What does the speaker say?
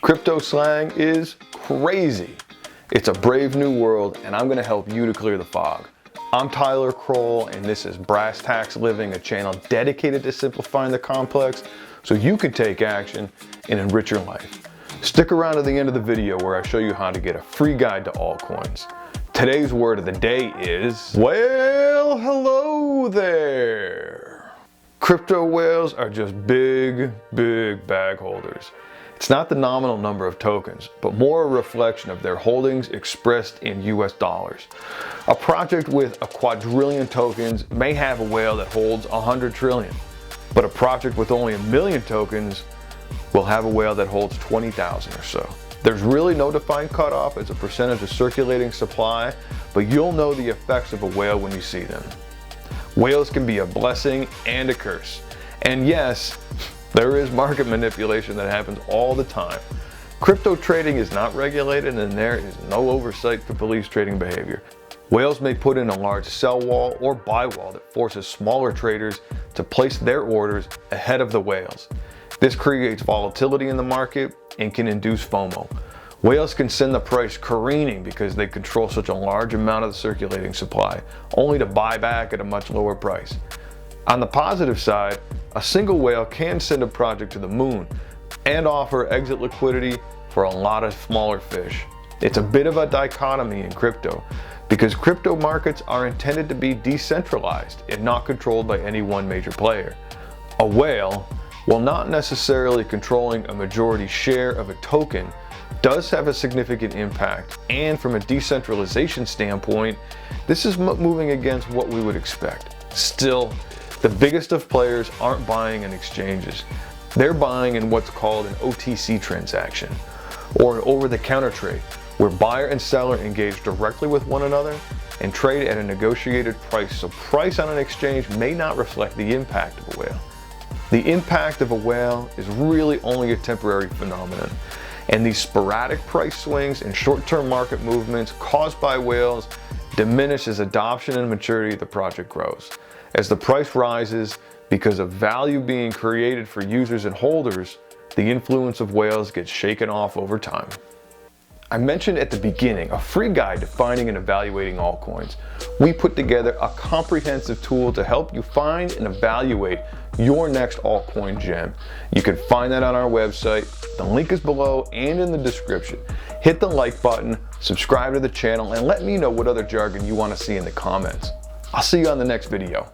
Crypto slang is crazy. It's a brave new world, and I'm gonna help you to clear the fog. I'm Tyler Kroll, and this is Brass Tacks Living, a channel dedicated to simplifying the complex so you can take action and enrich your life. Stick around to the end of the video where I show you how to get a free guide to altcoins. Today's word of the day is, well, hello there. Crypto whales are just big bag holders. It's not the nominal number of tokens, but more a reflection of their holdings expressed in US dollars. A project with a quadrillion tokens may have a whale that holds 100 trillion, but a project with only 1 million tokens will have a whale that holds 20,000 or so. There's really no defined cutoff as a percentage of circulating supply, but you'll know the effects of a whale when you see them. Whales can be a blessing and a curse. And yes, there is market manipulation that happens all the time. Crypto trading is not regulated, and there is no oversight to police trading behavior. Whales may put in a large sell wall or buy wall that forces smaller traders to place their orders ahead of the whales. This creates volatility in the market and can induce FOMO. Whales can send the price careening because they control such a large amount of the circulating supply, only to buy back at a much lower price. On the positive side, a single whale can send a project to the moon and offer exit liquidity for a lot of smaller fish. It's a bit of a dichotomy in crypto because crypto markets are intended to be decentralized and not controlled by any one major player. A whale, while not necessarily controlling a majority share of a token, does have a significant impact, and from a decentralization standpoint, this is moving against what we would expect. Still, the biggest of players aren't buying in exchanges. They're buying in what's called an OTC transaction, or an over-the-counter trade, where buyer and seller engage directly with one another and trade at a negotiated price, so price on an exchange may not reflect the impact of a whale. The impact of a whale is really only a temporary phenomenon, and these sporadic price swings and short-term market movements caused by whales diminish as adoption and maturity of the project grows. As the price rises, because of value being created for users and holders, the influence of whales gets shaken off over time. I mentioned at the beginning a free guide to finding and evaluating altcoins. We put together a comprehensive tool to help you find and evaluate your next altcoin gem. You can find that on our website. The link is below and in the description. Hit the like button, subscribe to the channel, and let me know what other jargon you want to see in the comments. I'll see you on the next video.